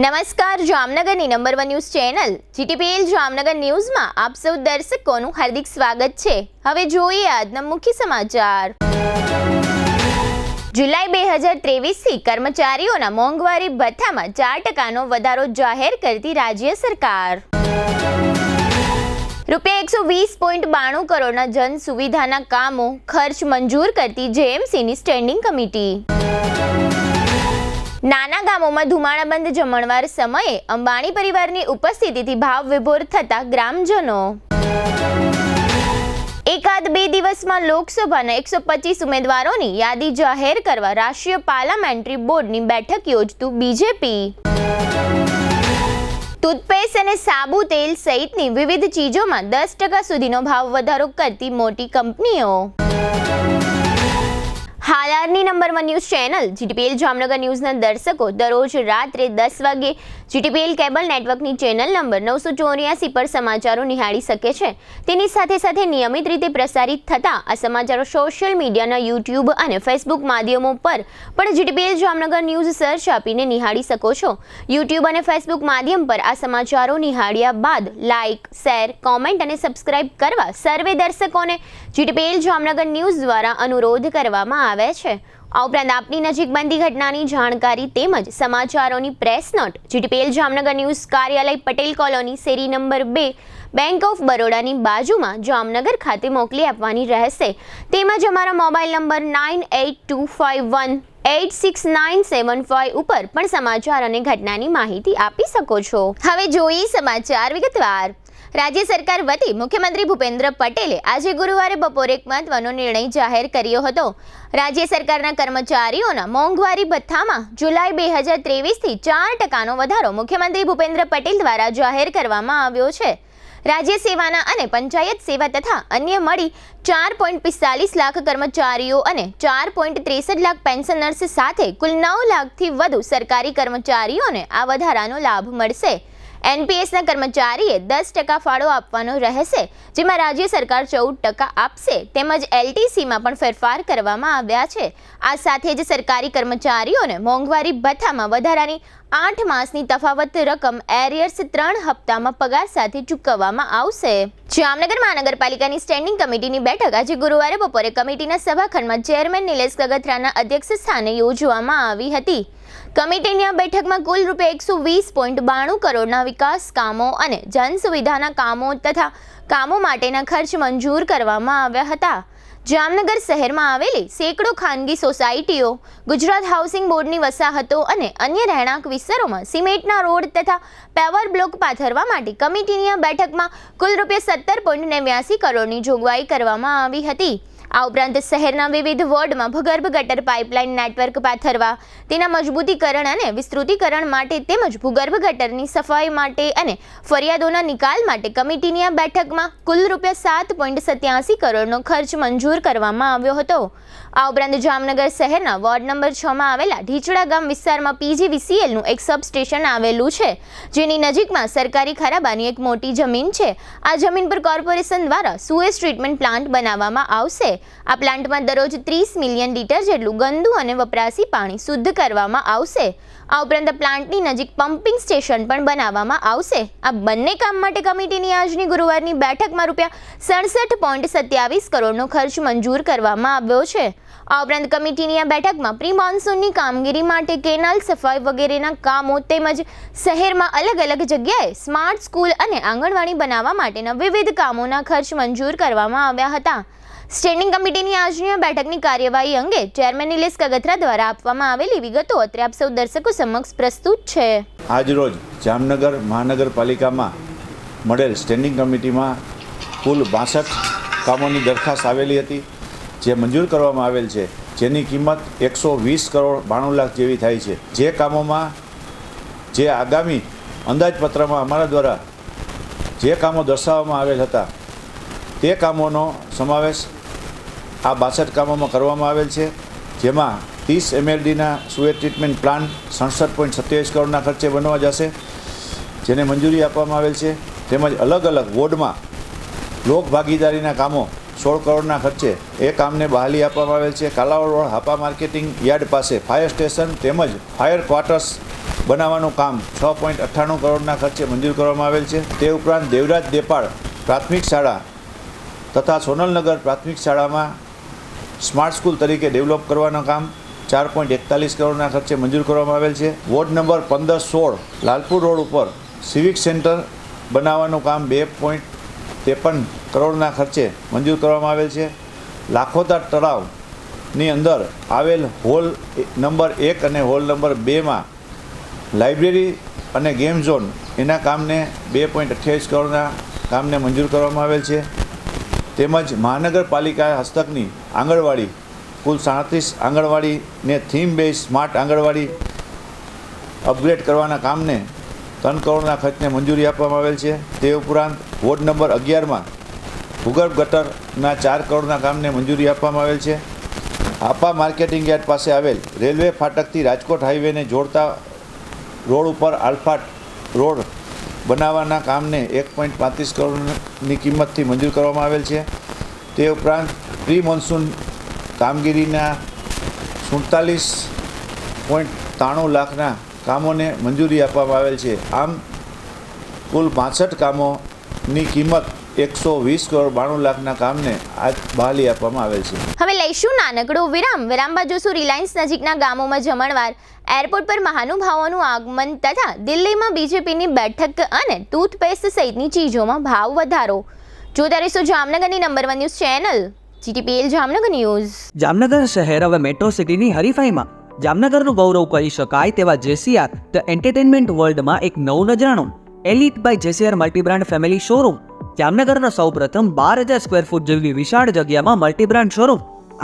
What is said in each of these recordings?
નમસ્કાર, જામનગરની number 1 news channel GTPL Jamnagar ન્યૂઝમાં આપ સૌ દર્શકોનું હાર્દિક સ્વાગત છે। હવે જોઈએ આજના મુખ્ય સમાચાર। જુલાઈ 2023 થી કર્મચારીઓના મોંઘવારી ભથ્થામાં 4% વધારો જાહેર કરતી રાજ્ય સરકાર। રૂપિયા 120.92 કરોડના જન સુવિધાના કામો ખર્ચ મંજૂર કરતી જેએમસીની સ્ટેન્ડિંગ કમિટી। નાના ગામોમાં ધુમાડાબંધ જમણવાર સમયે અંબાણી પરિવારની ઉપસ્થિતિથી ભાવ વિભોર થતા ગ્રામજનો। એકાદ બે દિવસમાં લોકસભાના 125 ઉમેદવારોની યાદી જાહેર કરવા રાષ્ટ્રીય પાર્લામેન્ટરી બોર્ડની બેઠક યોજતું બીજેપી। ટૂથપેસ્ટ અને સાબુ તેલ સહિતની વિવિધ ચીજોમાં 10% સુધીનો ભાવ વધારો કરતી મોટી કંપનીઓ। હાલની number 1 news channel GTPL Jamnagar ન્યૂઝના દર્શકો દરરોજ રાત્રે 10 વાગે જીટીપીએલ કેબલ નેટવર્કની ચેનલ નંબર 984 પર સમાચારો નિહાળી શકે છે। તેની સાથે સાથે નિયમિત રીતે પ્રસારિત થતા આ સમાચારો સોશિયલ મીડિયાના યુટ્યુબ અને ફેસબુક માધ્યમો પર પણ જીટીપીએલ જામનગર ન્યૂઝ સર્ચ આપીને નિહાળી શકો છો। યુટ્યુબ અને ફેસબુક માધ્યમ પર આ સમાચારો નિહાળ્યા બાદ લાઇક, શેર, કોમેન્ટ અને સબસ્ક્રાઇબ કરવા સર્વે દર્શકોને જીટીપીએલ જામનગર ન્યૂઝ દ્વારા અનુરોધ કરવામાં આવે છે। આ ઉપરાંત આપની નજીક બનતી ઘટનાની જાણકારી તેમજ સમાચારોની press note GTPL Jamnagar news કાર્યાલય પટેલ કોલોની શેરી નંબર 2 બેંક ઓફ બરોડાની બાજુમાં જામનગર ખાતે મોકલી આપવાની રહેશે। તેમજ અમારા મોબાઈલ નંબર 9825186975 ઉપર પણ સમાચાર અને ઘટનાની માહિતી આપી શકો છો। હવે જોઈએ સમાચાર વિગતવાર। રાજ્ય સરકાર વતી મુખ્યમંત્રી ભૂપેન્દ્ર પટેલે આજે ગુરુવારે બપોરે એક મહત્વનો નિર્ણય જાહેર કર્યો હતો। રાજ્ય સરકારના કર્મચારીઓના મોંઘવારી ભથ્થામાં જુલાઈ 2023 થી 4%નો વધારો મુખ્યમંત્રી ભૂપેન્દ્ર પટેલ દ્વારા જાહેર કરવામાં આવ્યો છે। રાજ્ય સેવાના અને પંચાયત સેવા તથા અન્ય મળી 4.45 લાખ કર્મચારીઓ અને 4.63 લાખ પેન્શનર્સ સાથે કુલ 9 લાખથી વધુ સરકારી કર્મચારીઓને આ વધારાનો લાભ મળશે। એનપીએસના કર્મચારીએ 10% ફાળો આપવાનો રહેશે, જેમાં રાજ્ય સરકાર 14% આપશે। તેમજ એલટીસીમાં પણ ફેરફાર કરવામાં આવ્યા છે। આ સાથે જ સરકારી કર્મચારીઓને મોંઘવારી ભથ્થામાં વધારાની 8 માસની તફાવત રકમ એરિયર્સ 3 હપ્તામાં પગાર સાથે ચૂકવવામાં આવશે। જામનગર મહાનગરપાલિકાની સ્ટેન્ડિંગ કમિટીની બેઠક આજે ગુરુવારે બપોરે કમિટીના સભાખંડમાં ચેરમેન નિલેશ કગથરાના અધ્યક્ષ સ્થાને યોજવામાં આવી હતી। કમિટીની આ બેઠકમાં કુલ રૂપિયા 120.92 કરોડના વિકાસ કામો અને જન સુવિધાના કામો તથા કામો માટેના ખર્ચ મંજૂર કરવામાં આવ્યા હતા। જામનગર શહેરમાં આવેલી સેંકડો ખાનગી સોસાયટીઓ, ગુજરાત હાઉસિંગ બોર્ડની વસાહતો અને અન્ય રહેણાંક વિસ્તારોમાં સિમેન્ટના રોડ તથા પેવર બ્લોક પાથરવા માટે કમિટીની આ બેઠકમાં કુલ રૂપિયા 17.89 કરોડની જોગવાઈ કરવામાં આવી હતી। આ ઉપરાંત શહેરના વિવિધ વોર્ડમાં ભૂગર્ભ ગટર પાઇપલાઇન નેટવર્ક પાથરવા, તેના મજબૂતીકરણ અને વિસ્તૃતીકરણ માટે તેમજ ભૂગર્ભ ગટરની સફાઈ માટે અને ફરિયાદોના નિકાલ માટે કમિટીની આ બેઠકમાં કુલ રૂપિયા 7.87 કરોડનો ખર્ચ મંજૂર કરવામાં આવ્યો હતો। આ ઉપરાંત જામનગર શહેરના વોર્ડ નંબર 6 માં આવેલા ઢીચડા ગામ વિસ્તારમાં પીજીવીસીએલનું એક સબસ્ટેશન આવેલું છે, જેની નજીકમાં સરકારી ખરાબાની એક મોટી જમીન છે। આ જમીન પર કોર્પોરેશન દ્વારા સુએજ ટ્રીટમેન્ટ પ્લાન્ટ બનાવવામાં આવશે। આ પ્લાન્ટમાં દરરોજ 30 મિલિયન લીટર જેટલું ગંદુ અને વપરાશી પાણી શુદ્ધ કરવામાં આવશે। આ ઉપરાંત પ્લાન્ટની નજીક પમ્પિંગ સ્ટેશન પણ બનાવવામાં આવશે। આ બંને કામ માટે કમિટીની આજની ગુરુવારની બેઠકમાં રૂપિયા 67.27 કરોડનો ખર્ચ મંજૂર કરવામાં આવ્યો છે। આ ઉપરાંત કમિટીની આ બેઠકમાં પ્રી મોન્સૂનની કામગીરી માટે કેનાલ સફાઈ વગેરેના કામો તેમજ શહેરમાં અલગ અલગ જગ્યાએ સ્માર્ટ સ્કૂલ અને આંગણવાડી બનાવવા માટેના વિવિધ કામોના ખર્ચ મંજૂર કરવામાં આવ્યા હતા। સ્ટેન્ડિંગ કમિટીની આજની બેઠકની કાર્યવાહી અંગે ચેરમેન નિલેશ કગથરા દ્વારા આપવામાં આવેલી વિગતો અત્રે આપ સૌ દર્શકો સમક્ષ પ્રસ્તુત છે। આજરોજ જામનગર મહાનગરપાલિકામાં મળેલ સ્ટેન્ડિંગ કમિટીમાં કુલ 62 કામોની દરખાસ્ત આવેલી હતી, જે મંજૂર કરવામાં આવેલ છે, જેની કિંમત 120 કરોડ 92 લાખ જેવી થાય છે। જે કામોમાં જે આગામી અંદાજપત્રમાં અમારા દ્વારા જે કામો દર્શાવવામાં આવેલ હતા તે કામોનો સમાવેશ આ 62 કામોમાં કરવામાં આવેલ છે, જેમાં 30 MLDના સુએજ ટ્રીટમેન્ટ પ્લાન્ટ 67.27 કરોડના ખર્ચે બનવા જશે, જેને મંજૂરી આપવામાં આવેલ છે। તેમજ અલગ અલગ વોર્ડમાં લોક ભાગીદારીના કામો 16 કરોડના ખર્ચે એ કામને બહાલી આપવામાં આવેલ છે। Kalavad road Hapa marketing yard પાસે ફાયર સ્ટેશન તેમજ ફાયર ક્વાર્ટર્સ બનાવવાનું કામ 6.98 કરોડના ખર્ચે મંજૂર કરવામાં આવેલ છે. તે ઉપરાંત દેવરાજ દેપાળ પ્રાથમિક શાળા તથા સોનલનગર પ્રાથમિક શાળામાં સ્માર્ટ સ્કૂલ તરીકે ડેવલપ કરવાનું કામ 4.41 કરોડના ખર્ચે મંજૂર કરવામાં આવેલ છે. વોર્ડ નંબર 15-16 લાલપુર રોડ ઉપર સિવિક સેન્ટર બનાવવાનું કામ 2.53 કરોડના ખર્ચે મંજૂર કરવામાં આવેલ છે. લાખોતા તળાવની અંદર આવેલ હોલ નંબર 1 અને હોલ નંબર 2માં લાઇબ્રેરી અને ગેમ ઝોન એના કામને 2.28 કરોડના કામને મંજૂર કરવામાં આવેલ છે. તેમજ મહાનગરપાલિકા હસ્તકની આંગણવાડી કુલ 37 આંગણવાડીને થીમ બેઝ સ્માર્ટ આંગણવાડી અપગ્રેડ કરવાના કામને 3 કરોડના ખર્ચને મંજૂરી આપવામાં આવેલ છે. તે ઉપરાંત વોર્ડ નંબર 11માં ભૂગર્ભ ગટરના 4 કરોડના કામને મંજૂરી આપવામાં આવેલ છે. આપા માર્કેટિંગ યાર્ડ પાસે આવેલ રેલવે ફાટકથી રાજકોટ હાઈવેને જોડતા રોડ ઉપર આલ્ફાટ રોડ બનાવવાના કામને 1.35 કરોડની કિંમતથી મંજૂર કરવામાં આવેલ છે. તે ઉપરાંત પ્રી મોન્સૂન કામગીરીના 47.93 લાખના કામોને મંજૂરી આપવામાં આવેલ છે. આમ કુલ 62 કામોની કિંમત 120 કરોડ 92 લાખના કામને આજ બહાલી આપવામાં આવેલ છે. હવે લઈશું નાનકડો વિરામ બાદ જોશું રિલાયન્સ નજીકના ગામોમાં જમણવાર, એરપોર્ટ પર મહાનુભાવોનું આગમન તથા દિલ્હીમાં બીજેપીની બેઠક અને ટૂથપેસ્ટ સહિતની ચીજોમાં ભાવ વધારો. જોતા રહેશો જામનગરની number 1 news channel GTPL Jamnagar news. Jamnagar શહેર હવે મેટ્રો સિટીની હરીફાઈમાં. જામનગરનું ગૌરવ કરી શકાય તેવા JCR ધ એન્ટરટેનમેન્ટ વર્લ્ડમાં એક નવું નજરાણું elite by JCR multibrand family showroom. જામનગરના સૌપ્રથમ 12,000 સ્ક્વેર ફૂટ જેવી વિશાળ જગ્યામાં મલ્ટીબ્રાન્ડ શોરૂમ.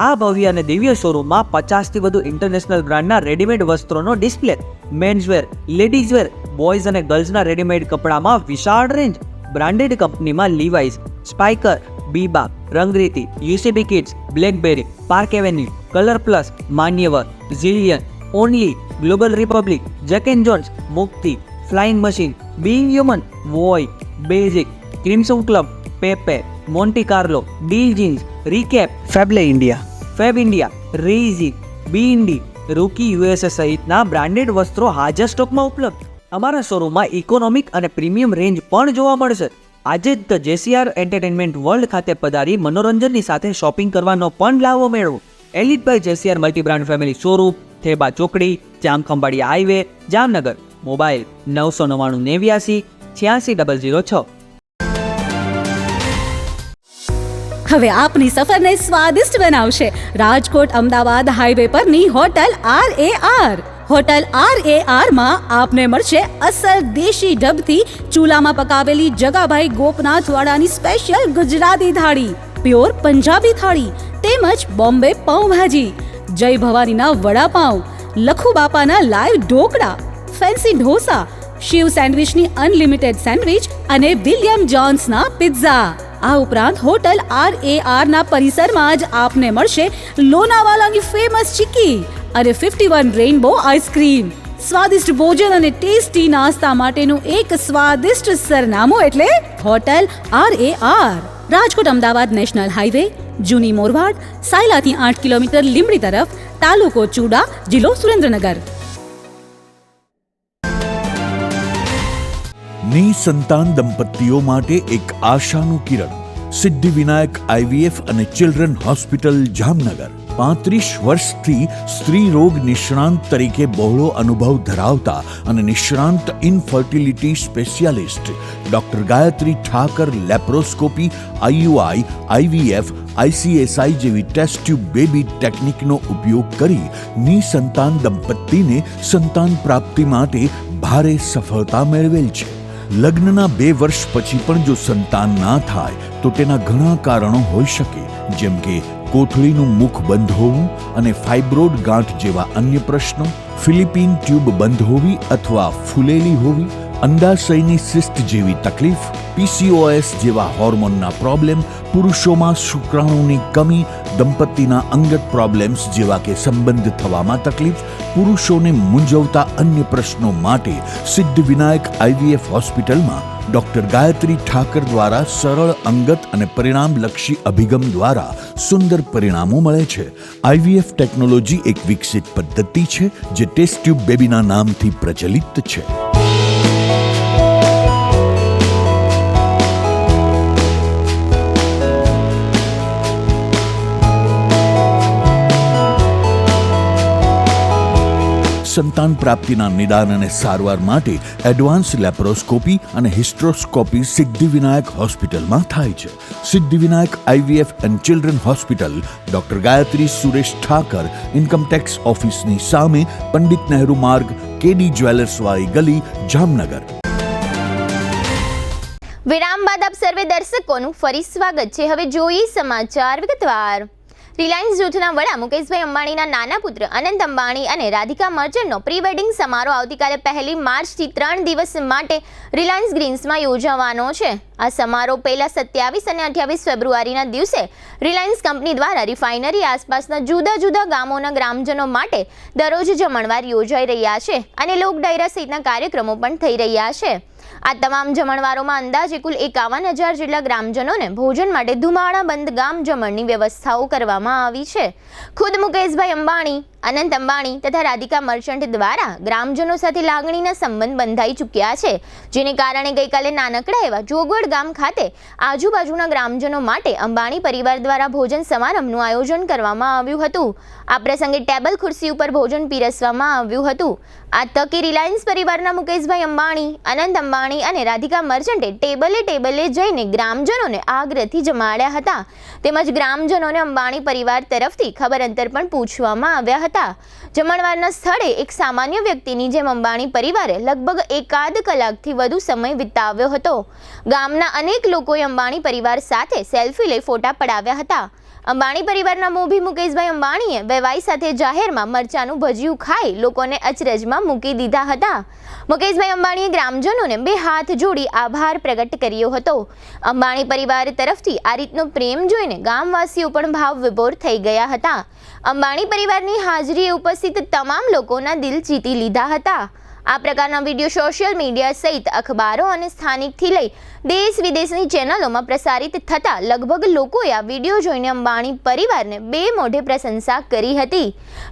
આ ભવ્ય અને દિવ્ય શોરૂમમાં 50થી વધુ ઇન્ટરનેશનલ બ્રાન્ડના રેડીમેડ વસ્ત્રોનો ડિસ્પ્લે, મેન્સવેર, લેડીઝવેર, બોયઝ અને ગર્લ્સના રેડીમેડ કપડામાં વિશાળ રેન્જ. બ્રાન્ડેડ કંપનીમાં Levi's, Spykar, Biba, Rangriti, UCB kids, Blackberry, Park Avenue, Colour Plus, Manyavar, ઝિલિયન, Only, Global Republic, Jack and Jones, Mukti, Flying Machine, Being Human, વોય, Basic, Crimson Club, Pepe, Monte Carlo, Deal Jeans, Recap, ફેબલે India, Fabindia, રેઝી, બીઇન્ડી, Rookie USA સહિતના branded વસ્ત્રો હાજર સ્ટોકમાં ઉપલબ્ધ. અમારા શોરૂમમાં ઇકોનોમિક અને પ્રીમિયમ રેન્જ પણ જોવા મળશે. આજે જ ધ JCR એન્ટરટેનમેન્ટ વર્લ્ડ ખાતે પધારી મનોરંજનની સાથે શોપિંગ કરવાનો પણ લાવો મેળવો. Elite by JCR multibrand family showroom, Theba ચોકડી, જામખંભાળિયા હાઈવે, જામનગર. મોબાઈલ 999 89 86 006. હવે આપની સફરને સ્વાદિષ્ટ બનાવશે રાજકોટ અમદાવાદ હાઈવે પરની હોટલ RAR. હોટલ RAR માં આપને મળશે અસલ દેશી ઢબથી ચૂલામાં પકાવેલી જગાભાઈ ગોપનાથ વાળાની સ્પેશિયલ ગુજરાતી થાળી, પ્યોર પંજાબી થાળી તેમજ બોમ્બે પાઉંભાજી, જય ભવાનીના વડાપાઉં, લખુ બાપાના લાઈવ ઢોકળા, ફેન્સી ઢોસા, શિવ સેન્ડવિચની અનલિમિટેડ સેન્ડવિચ અને વિલિયમ જોન્સના પિઝા. આ ઉપરાંત હોટલ RAR ના પરિસરમાં જ આપને મળશે લોનાવાલાની ફેમસ ચીકી અને 51 રેઇનબો આઈસ્ક્રીમ. સ્વાદિષ્ટ ભોજન અને ટેસ્ટી નાસ્તા માટેનું એક સ્વાદિષ્ટ સરનામું એટલે hotel RAR. Rajkot Ahmedabad national highway, જૂની મોરવાડ, સાયલાથી 8 કિલોમીટર લીંબડી તરફ, તાલુકો ચૂડા, જિલ્લો સુરેન્દ્રનગર. નિસંતાન દંપતીઓ માટે એક આશાનું કિરણ. સિદ્ધિવિનાયક IVF અને ચિલ્ડ્રન હોસ્પિટલ જામનગર. 35 વર્ષથી સ્ત્રી રોગ નિષ્ણાંત તરીકે બહોળો અનુભવ ધરાવતા અને નિષ્ણાંત infertility specialist doctor Gayatri Thakar laparoscopy, IUI, IVF, ICSI જેવી ટેસ્ટ ટ્યુબ બેબી ટેકનિકનો ઉપયોગ કરી નિસંતાન દંપતીને સંતાન પ્રાપ્તિ માટે ભારે સફળતા મેળવેલ છે. લગ્નના 2 વર્ષ પછી પણ જો સંતાન ના થાય તો તેના ઘણા કારણો હોઈ શકે, જેમ કે કોથળીનું મુખ બંધ હોવું અને ફાઇબ્રોડ ગાંઠ જેવા અન્ય પ્રશ્નો, ફિલિપિન ટ્યુબ બંધ હોવી અથવા ફૂલેલી હોવી, અંડાશયની સિસ્ટ જેવી તકલીફ, PCOS જેવા હોર્મોનના પ્રોબ્લેમ, પુરુષોમાં શુક્રાણુની કમી, દંપતીના અંગત પ્રોબ્લેમ્સ જેવા કે સંબંધ થવામાં તકલીફ, પુરુષોને મૂંઝવતા અન્ય પ્રશ્નો માટે સિદ્ધિવિનાયક IVF હોસ્પિટલમાં ડોક્ટર ગાયત્રી ઠાકર દ્વારા સરળ, અંગત અને પરિણામલક્ષી અભિગમ દ્વારા સુંદર પરિણામો મળે છે. IVF ટેકનોલોજી એક વિકસિત પદ્ધતિ છે જે ટેસ્ટ ટ્યુબ બેબીના નામથી પ્રચલિત છે. સંતાન પ્રાપ્તિના નિદાન અને સારવાર માટે એડવાન્સ લેપ્રોસ્કોપી અને હિસ્ટ્રોસ્કોપી સિદ્ધિવિનાયક હોસ્પિટલમાં થાય છે. Siddhivinayak IVF and children hospital, doctor Gayatri Suresh Thakar, income tax ઓફિસની સામે, પંડિત નહેરુ માર્ગ, KD જ્વેલર્સવાળી ગલી, જામનગર. વિરામ બાદ આપ સર્વે દર્શકોનું ફરી સ્વાગત છે. હવે જોઈએ સમાચાર વિગતવાર. રિલાયન્સ જૂથના વડા મુકેશભાઈ અંબાણીના નાના પુત્ર અનંત અંબાણી અને રાધિકા મર્ચન્ટનો પ્રી વેડિંગ સમારોહ આવતીકાલે 1 માર્ચથી 3 દિવસ માટે રિલાયન્સ ગ્રીન્સમાં યોજાવાનો છે. આ સમારોહ પહેલા 27 અને 28 ફેબ્રુઆરીના દિવસે રિલાયન્સ કંપની દ્વારા રિફાઇનરી આસપાસના જુદા જુદા ગામોના ગ્રામજનો માટે દરરોજ જમણવાર યોજાઈ રહ્યા છે અને લોક ડાયરા સહિતના કાર્યક્રમો પણ થઈ રહ્યા છે. આ તમામ જમણવારોમાં અંદાજે કુલ 51,000 જેટલા ગ્રામજનોને ભોજન માટે ધુમાડાબંધ ગામ જમણની વ્યવસ્થાઓ કરવામાં આવી છે. ખુદ મુકેશભાઈ અંબાણી, અનંત અંબાણી તથા રાધિકા મર્ચન્ટ દ્વારા ગ્રામજનો સાથે લાગણીના સંબંધ બંધાઈ ચૂક્યા છે, જેને કારણે ગઈકાલે નાનકડા એવા જોગવડ ગામ ખાતે આજુબાજુના ગ્રામજનો માટે અંબાણી પરિવાર દ્વારા ભોજન સમારંભનું આયોજન કરવામાં આવ્યું હતું. આ પ્રસંગે ટેબલ ખુરશી ઉપર ભોજન પીરસવામાં આવ્યું હતું. આ તકે રિલાયન્સ પરિવારના મુકેશભાઈ અંબાણી, અનંત અંબાણી અને રાધિકા મર્ચન્ટે ટેબલે જઈને ગ્રામજનોને આગ્રહથી જમાડ્યા હતા. તેમજ ગ્રામજનોને અંબાણી પરિવાર તરફથી ખબર અંતર પણ પૂછવામાં આવ્યા હતા. જમણવારના સ્થળે એક સામાન્ય વ્યક્તિની જેમ અંબાણી પરિવારે લગભગ 1.5 કલાકથી વધુ સમય વિતાવ્યો હતો. ગામના અનેક લોકોએ અંબાણી પરિવાર સાથે સેલ્ફી લઈ ફોટા પડાવ્યા હતા. અંબાણી પરિવારના મોભી મુકેશભાઈ અંબાણીએ વેવાઈ સાથે જાહેરમાં મરચાનું ભજીયું ખાઈ લોકોને અચરજમાં મૂકી દીધા હતા. મુકેશભાઈ અંબાણીએ ગ્રામજનોને 2 હાથ જોડી આભાર પ્રગટ કર્યો હતો. અંબાણી પરિવાર તરફથી આ રીતનો પ્રેમ જોઈને ગામવાસીઓ પણ ભાવ વિભોર થઈ ગયા હતા. અંબાણી પરિવારની હાજરીએ ઉપસ્થિત તમામ લોકોના દિલ જીતી લીધા હતા. આ પ્રકારના વિડીયો સોશિયલ મીડિયા સહિત અખબારો અને સ્થાનિકથી લઈ દેશ વિદેશની ચેનલોમાં પ્રસારિત થતા લગભગ લોકોએ આ વિડીયો જોઈને અંબાણી પરિવારને 2 મોઢે પ્રશંસા કરી હતી.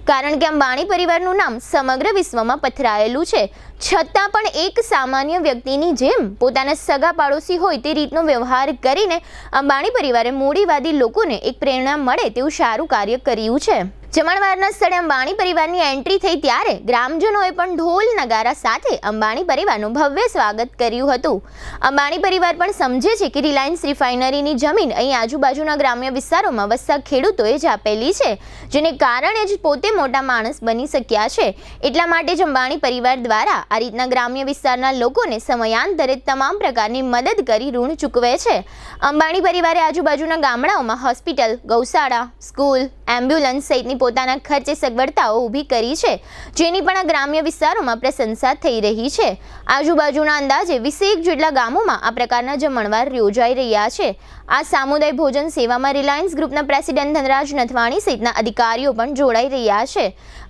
કારણ કે અંબાણી પરિવારનું નામ સમગ્ર વિશ્વમાં પથરાયેલું છે, છતાં પણ એક સામાન્ય વ્યક્તિની જેમ પોતાના સગા પાડોશી હોય તે રીતનો વ્યવહાર કરીને અંબાણી પરિવારે મૂડીવાદી લોકોને એક પ્રેરણા મળે તેવું સારું કાર્ય કર્યું છે. જમણવારના સ્થળે અંબાણી પરિવારની એન્ટ્રી થઈ ત્યારે ગ્રામજનોએ પણ ઢોલ નગારા સાથે અંબાણી પરિવારનું ભવ્ય સ્વાગત કર્યું હતું. અંબાણી પરિવાર પણ સમજે છે કે રિલાયન્સ રિફાઇનરીની જમીન અહીં આજુબાજુના ગ્રામ્ય વિસ્તારોમાં વસતા ખેડૂતોએ જ આપેલી છે, જેને કારણે જ પોતે મોટા માણસ બની શક્યા છે. એટલા માટે જ અંબાણી પરિવાર દ્વારા આ રીતના ગ્રામ્ય વિસ્તારના લોકોને સમયાંતરે તમામ પ્રકારની મદદ કરી ઋણ ચૂકવે છે. અંબાણી પરિવારે આજુબાજુના ગામડાઓમાં હોસ્પિટલ, ગૌશાળા, સ્કૂલ, એમ્બ્યુલન્સ સહિતની પોતાના ખર્ચે સગવડતાઓ ઊભી કરી છે, જેની પણ આ ગ્રામ્ય વિસ્તારોમાં પ્રશંસા થઈ રહી છે. આજુબાજુના અંદાજે 20 જેટલા ગામોમાં આ પ્રકારના જમણવાર યોજાઈ રહ્યા છે. આ સામુદાયિક ભોજન સેવામાં રિલાયન્સ ગ્રુપના પ્રેસિડેન્ટ ધનરાજ નથવાણી સહિતના અધિકારીઓ પણ જોડાઈ રહ્યા છે.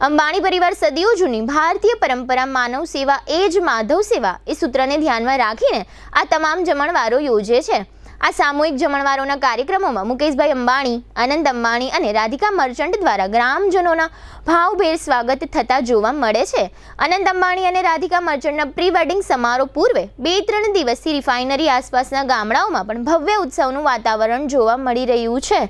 અંબાણી પરિવાર સદીઓ જૂની ભારતીય પરંપરા માનવ સેવા એ જ માધવ સેવા એ સૂત્રને ધ્યાનમાં રાખીને આ તમામ જમણવારો યોજે છે. આ સામૂહિક જમણવારોના કાર્યક્રમોમાં મુકેશભાઈ અંબાણી, અનંત અંબાણી અને રાધિકા મર્ચન્ટ દ્વારા ગ્રામજનોના ભાવભેર સ્વાગત થતા જોવા મળે છે. અનંત અંબાણી અને રાધિકા મર્ચન્ટના પ્રી વેડિંગ સમારોહ પૂર્વે 2-3 દિવસથી રિફાઇનરી આસપાસના ગામડાઓમાં પણ ભવ્ય ઉત્સવનું વાતાવરણ જોવા મળી રહ્યું છે.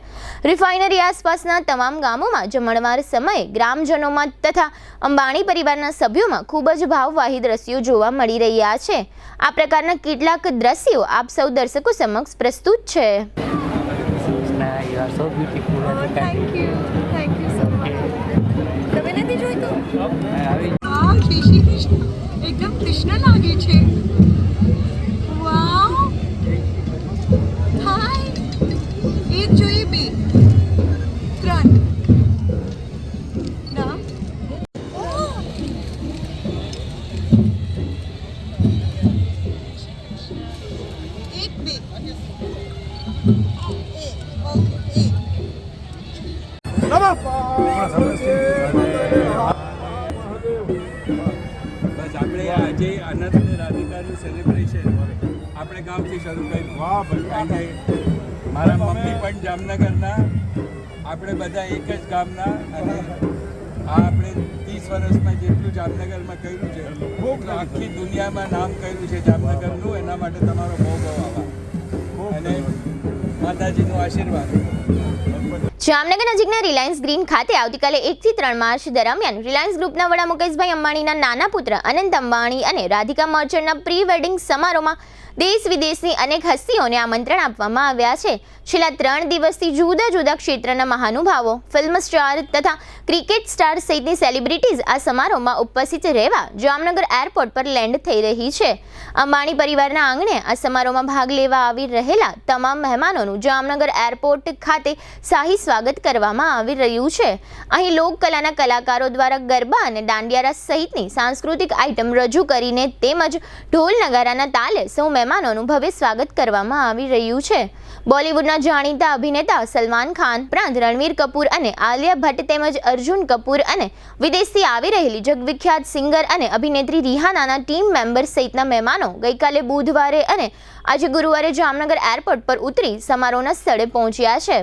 રિફાઇનરી આસપાસના તમામ ગામોમાં જમણવાર સમયે ગ્રામજનોમાં તથા અંબાણી પરિવારના સભ્યોમાં ખૂબ જ ભાવવાહી દ્રશ્યો જોવા મળી રહ્યા છે. આ પ્રકારના કેટલાક દ્રશ્યો આપ સૌ દર્શકો સમક્ષ પ્રસ્તુત છે. You are so beautiful. Oh, thank you so much. તમે નથી જોઈતું? વાવ, શ્રી કૃષ્ણ એકદમ કૃષ્ણ લાગે છે. વાવ, હાય, 1 જોઈએ 2 3 ના સેલિબ્રેશન આપણે ગામથી શરૂ કર્યું. વાહ ભાઈ, મારા મમ્મી પણ જામનગરના, આપણે બધા એક જ ગામના, અને આ આપણે 30 વર્ષમાં જેટલું જામનગરમાં કર્યું છે એટલું આખી દુનિયામાં નામ કર્યું છે જામનગરનું. એના માટે તમારો બહુ બહુ આભાર અને માતાજીનો આશીર્વાદ. જામનગર નજીકના રિલાયન્સ ગ્રીન ખાતે આવતીકાલે 1 થી 3 માર્ચ દરમિયાન રિલાયન્સ ગ્રુપના વડા મુકેશભાઈ અંબાણીના નાના પુત્ર અનંત અંબાણી અને રાધિકા મર્ચન્ટના પ્રી વેડિંગ સમારોહમાં દેશ વિદેશની અનેક હસ્તીઓને આમંત્રણ આપવામાં આવ્યા છે. છેલ્લા 3 દિવસથી જુદા જુદા ક્ષેત્રના મહાનુભાવો, ફિલ્મ સ્ટાર તથા ક્રિકેટ સ્ટાર સહિતની સેલિબ્રિટીઝ આ સમારોહમાં ઉપસ્થિત રહેવા જામનગર એરપોર્ટ પર લેન્ડ થઈ રહી છે. અંબાણી પરિવારના આંગણે આ સમારોહમાં ભાગ લેવા આવી રહેલા તમામ મહેમાનોનું જામનગર એરપોર્ટ ખાતે શાહી સ્વાગત કરવામાં આવી રહ્યું છે. અહીં લોકકલાના કલાકારો દ્વારા ગરબા અને દાંડિયારા સહિતની સાંસ્કૃતિક આઇટમ રજૂ કરીને તેમજ ઢોલ નગારાના તાલે સૌ મહેમાનોનું ભવ્ય સ્વાગત કરવામાં આવી રહ્યું છે. બોલિવૂડના જાણીતા અભિનેતા સલમાન ખાન ઉપરાંત રણવીર કપૂર અને આલિયા ભટ્ટ તેમજ અર્જુન કપૂર અને વિદેશથી આવી રહેલી જગવિખ્યાત સિંગર અને અભિનેત્રી રિહાનાના ટીમ મેમ્બર સહિતના મહેમાનો ગઈકાલે બુધવારે અને આજે ગુરુવારે જામનગર એરપોર્ટ પર ઉતરી સમારોહના સ્થળે પહોંચ્યા છે.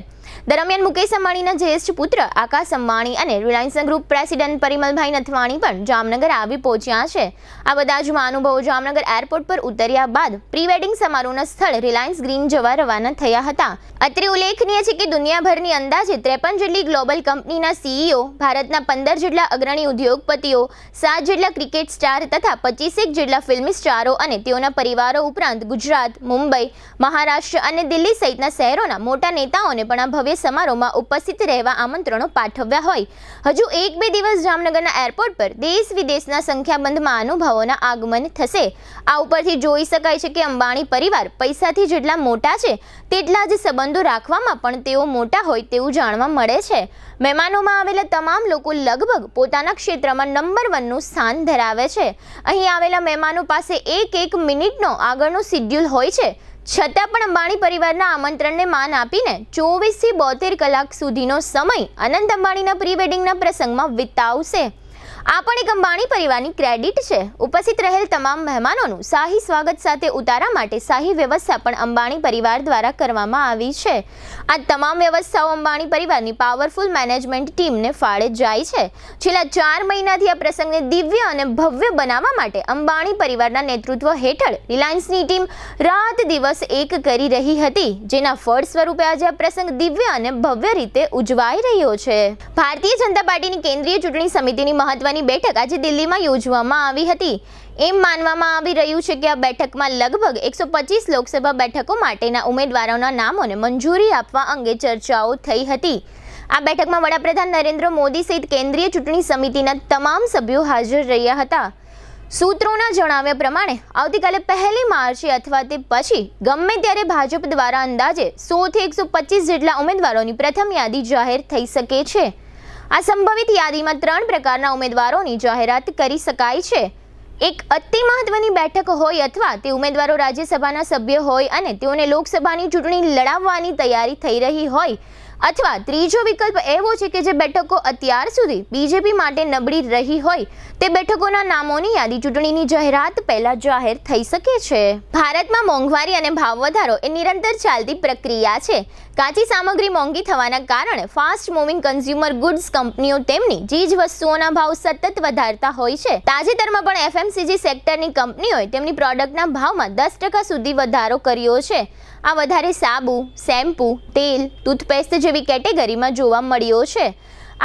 દરમિયાન મુકેશ અંબાણીના જ્યેષ્ઠ પુત્ર આકાશ અંબાણી અને રિલાયન્સના ગ્રુપ પ્રેસિડેન્ટ પરિમલભાઈ નથવાણી પણ જામનગર આવી પહોંચ્યા છે. આ બધા જ મહાનુભાવો જામનગર એરપોર્ટ પર ઉતર્યા બાદ પ્રી વેડિંગ સમારોહના સ્થળ રિલાયન્સ ગ્રીન જવા રવાના થયા હતા. અત્રે ઉલ્લેખનીય છે કે દુનિયાભરની અંદાજે 53 જેટલી ગ્લોબલ કંપનીના સીઈઓ, ભારતના 15 જેટલા અગ્રણી ઉદ્યોગપતિઓ, 7 જેટલા ક્રિકેટ સ્ટાર તથા 25 જેટલા ફિલ્મી સ્ટારો અને તેઓના પરિવારો ઉપરાંત ગુજરાત, મુંબઈ, મહારાષ્ટ્ર અને દિલ્હી સહિતના શહેરોના મોટા નેતાઓને પણ આ ભવ્ય સમારોહમાં ઉપસ્થિત રહેવા આમંત્રણો પાઠવ્યા હોય. હજુ 1-2 દિવસ જામનગરના એરપોર્ટ પર દેશ વિદેશના સંખ્યાબંધ મહાનુભાવોના આગમન થશે. આ ઉપરથી જોઈ શકાય છે કે અંબાણી પરિવાર પૈસાથી જેટલા મોટા છે તેટલા જ સંબંધો રાખવામાં પણ તેઓ મોટા હોય તેવું જાણવા મળે છે. મહેમાનોમાં આવેલા તમામ લોકો લગભગ પોતાના ક્ષેત્રમાં નંબર 1નું સ્થાન ધરાવે છે. અહીં આવેલા મહેમાનો પાસે 1 મિનિટનો આગળનો શિડ્યુલ હોય છે, છતાં પણ અંબાણી પરિવારના આમંત્રણને માન આપીને 24 થી 72 કલાક સુધીનો સમય અનંત અંબાણીના પ્રી વેડિંગના પ્રસંગમાં વિતાવશે. આ પણ એક અંબાણી પરિવારની ક્રેડિટ છે. ઉપસ્થિત રહેલ તમામ મહેમાનોનું શાહી સ્વાગત સાથે ઉતારા માટે શાહી વ્યવસ્થા પણ અંબાણી પરિવાર દ્વારા કરવામાં આવી છે. આ તમામ વ્યવસ્થાઓ અંબાણી પરિવારની પાવરફુલ મેનેજમેન્ટ ટીમને ફાળે જાય છે. છેલ્લા 4 મહિનાથી આ પ્રસંગને દિવ્ય અને ભવ્ય બનાવવા માટે અંબાણી પરિવારના નેતૃત્વ હેઠળ રિલાયન્સની ટીમ રાત દિવસ એક કરી રહી હતી, જેના ફળ સ્વરૂપે આજે આ પ્રસંગ દિવ્ય અને ભવ્ય રીતે ઉજવાઈ રહ્યો છે. ભારતીય જનતા પાર્ટીની કેન્દ્રીય ચૂંટણી સમિતિની મહત્વની બેઠક આજે દિલ્હીમાં યોજવામાં આવી હતી. એમ માનવામાં આવી રહ્યું છે કે આ બેઠકમાં લગભગ 125 લોકસભા બેઠકો માટેના ઉમેદવારોના નામોને મંજૂરી આપવા અંગે ચર્ચાઓ થઈ હતી. આ બેઠકમાં વડાપ્રધાન નરેન્દ્ર મોદી સહિત કેન્દ્રીય ચૂંટણી સમિતિના તમામ સભ્યો હાજર રહ્યા હતા. સૂત્રોના જણાવ્યા પ્રમાણે આવતીકાલે 1 માર્ચે અથવા તે પછી ગમે ત્યારે ભાજપ દ્વારા અંદાજે 100 થી 125 જેટલા ઉમેદવારોની પ્રથમ યાદી જાહેર થઈ શકે છે. આ સંભવિત યાદીમાં 3 પ્રકારના ઉમેદવારોની જાહેરાત કરી શકાય છે. એક અતિ મહત્વની બેઠક હોય અથવા તે ઉમેદવારો રાજ્યસભાના સભ્ય હોય અને તેઓને લોકસભાની ચૂંટણી લડાવવાની તૈયારી થઈ રહી હોય, અથવા ત્રીજો વિકલ્પ એવો છે કે જે બેઠકો અત્યાર સુધી બીજેપી માટે નબળી રહી હોય તે બેઠકોના નામોની યાદી ચૂંટણીની જાહેરાત પહેલા જાહેર થઈ શકે છે. ભારતમાં મોંઘવારી અને ભાવ વધારો એ નિરંતર ચાલતી પ્રક્રિયા છે. કાચી સામગ્રી મોંઘી થવાના કારણે ફાસ્ટ મૂવિંગ કન્ઝ્યુમર ગુડ્સ કંપનીઓ તેમની ચીજ વસ્તુઓના ભાવ સતત વધારતા હોય છે. તાજેતરમાં પણ એફએમસીજી સેક્ટરની કંપનીઓએ તેમની પ્રોડક્ટના ભાવમાં 10% સુધી વધારો કર્યો છે. આ વધારે સાબુ, શેમ્પૂ, તેલ, ટૂથપેસ્ટ જેવી કેટેગરીમાં જોવા મળ્યો છે.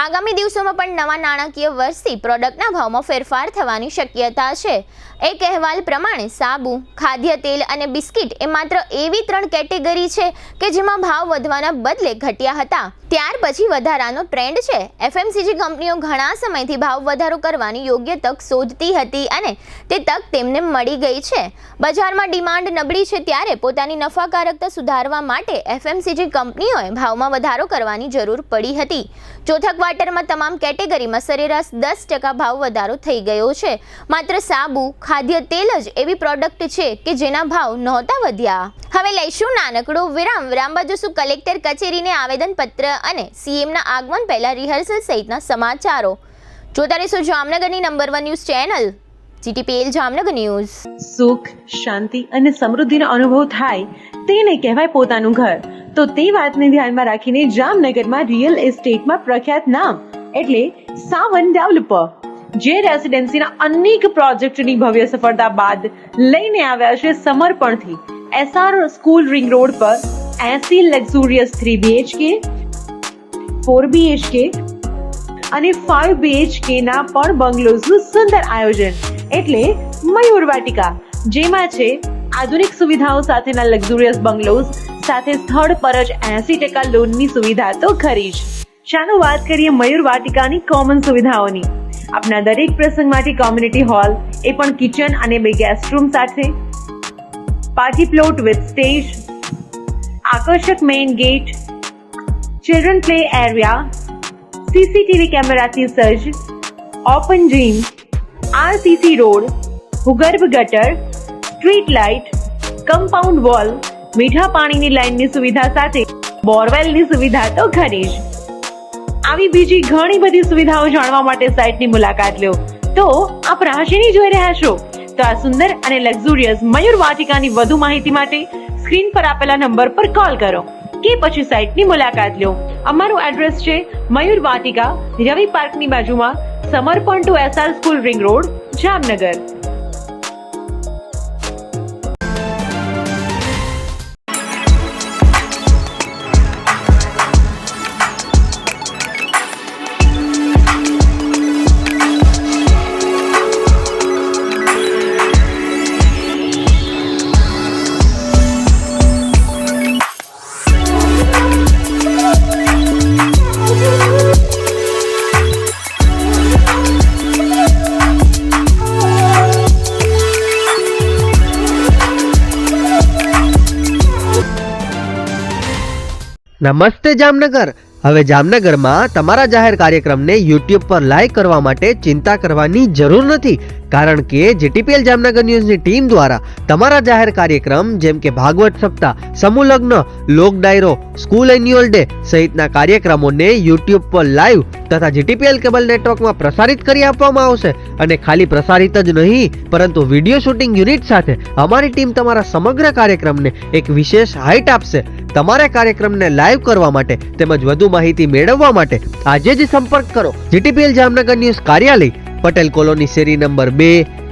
આગામી દિવસોમાં પણ નવા નાણાકીય વર્ષથી પ્રોડક્ટના ભાવમાં ફેરફાર થવાની શક્યતા છે. એક અહેવાલ પ્રમાણે સાબુ, ખાદ્ય તેલ અને બિસ્કિટ એ માત્ર એવી 3 કેટેગરી છે કે જેમાં ભાવ વધવાના બદલે ઘટ્યા હતા. ત્યાર પછી વધારાનો ટ્રેન્ડ છે. એફએમસીજી કંપનીઓ ઘણા સમયથી ભાવ વધારો કરવાની યોગ્ય તક શોધતી હતી અને તે તક તેમને મળી ગઈ છે. બજારમાં ડિમાન્ડ નબળી છે ત્યારે પોતાની નફાકારકતા સુધારવા માટે એફએમસીજી કંપનીઓએ ભાવમાં વધારો કરવાની જરૂર પડી હતી. ચોથા ક્વાર્ટરમાં તમામ કેટેગરીમાં સરેરાશ 10% ભાવ વધારો થઈ ગયો છે. માત્ર સાબુ, ખાદ્ય તેલ જ એવી પ્રોડક્ટ છે કે જેના ભાવ નહોતા વધ્યા. હવે લઈશું નાનકડો વિરામ. વિરામ બાદ જોશું કલેક્ટર કચેરીને આવેદનપત્ર અને સીએમના આગમન પહેલા રિહર્સલ સહિતના સમાચારો. જોતા રહેશો જામનગરની number 1 news channel. GTPL Jamnagar news. સુખ, શાંતિ અને સમૃદ્ધિનો અનુભવ થાય તેને કહેવાય પોતાનું ઘર. તો તે વાતને ધ્યાનમાં રાખીને જામનગરમાં રિયલ એસ્ટેટમાં પ્રખ્યાત નામ એટલે સાવન ડેવલપર, જે રેસિડેન્સીના અનેક પ્રોજેક્ટની ભવ્ય સફળતા બાદ લઈને આવ્યા છે સમર્પણથી SR સ્કૂલ રિંગ રોડ પર 80 લક્ઝુરિયસ 3 BHK, 4 BHK અને 5 BHK ના પણ બંગલોઝનું સુંદર આયોજન એટલે મયુર વાટિકા, જેમાં છે આધુનિક સુવિધાઓ સાથેના લક્ઝુરિયસ બંગલોઝ સાથે સ્થળ પર જ 80% લોનની સુવિધા તો ખરી જ. ચાલો વાત કરીએ મયુર વાટિકાની કોમન સુવિધાઓની. આપના દરેક પ્રસંગ માટે કોમ્યુનિટી હોલ, એ પણ કિચન અને 2 ગેસ્ટ રૂમ સાથે, પાર્ટી પ્લોટ વિથ સ્ટેજ, આકર્ષક main gate, children play area, CCTV કેમેરાથી સજ્જ, ઓપન જીમ, RCC રોડ, ભૂગર્ભ ગટર, સ્ટ્રીટ લાઇટ, કમ્પાઉન્ડ વોલ, મીઠા પાણીની લાઇનની સુવિધા સાથે બોરવેલની સુવિધા તો ખરી જ. આવી બીજી ઘણી બધી સુવિધાઓ જાણવા માટે સાઇટની મુલાકાત લો. તો આપ રાશિની જોઈ રહ્યા છો તો આ સુંદર અને લક્ઝુરિયસ મયુર વાટિકાની વધુ માહિતી માટે સ્ક્રીન પર આપેલા નંબર પર કોલ કરો કે પછી સાઇટની મુલાકાત લો. અમારું એડ્રેસ છે મયુર વાટિકા, રવિ પાર્કની બાજુમાં, Samarpan to SR school ring road, Jamnagar. નમસ્તે જામનગર. હવે જામનગરમાં તમારા જાહેર કાર્યક્રમને YouTube પર લાઈવ કરવા માટે ચિંતા કરવાની જરૂર નથી, કારણ કે GTPL જામનગર ન્યૂઝની ટીમ દ્વારા તમારા જાહેર કાર્યક્રમ જેમ કે ભાગવત સપ્તાહ, સમૂહ લગ્ન, લોક ડાયરો, સ્કૂલ એન્યુઅલ ડે સહિતના કાર્યક્રમોને YouTube પર લાઈવ તથા GTPL કેબલ નેટવર્કમાં પ્રસારિત કરી આપવામાં આવશે. અને ખાલી પ્રસારિત જ નહીં, પરંતુ વિડીયો શૂટિંગ યુનિટ સાથે અમારી ટીમ તમારા સમગ્ર કાર્યક્રમને એક વિશેષ હાઇટ આપશે. તમારા કાર્યક્રમને લાઈવ કરવા માટે તેમજ વધુ માહિતી મેળવવા માટે આજે જ સંપર્ક કરો GTPL જામનગર ન્યૂઝ કાર્યાલય, પટેલ કોલોની, શેરી નંબર 2,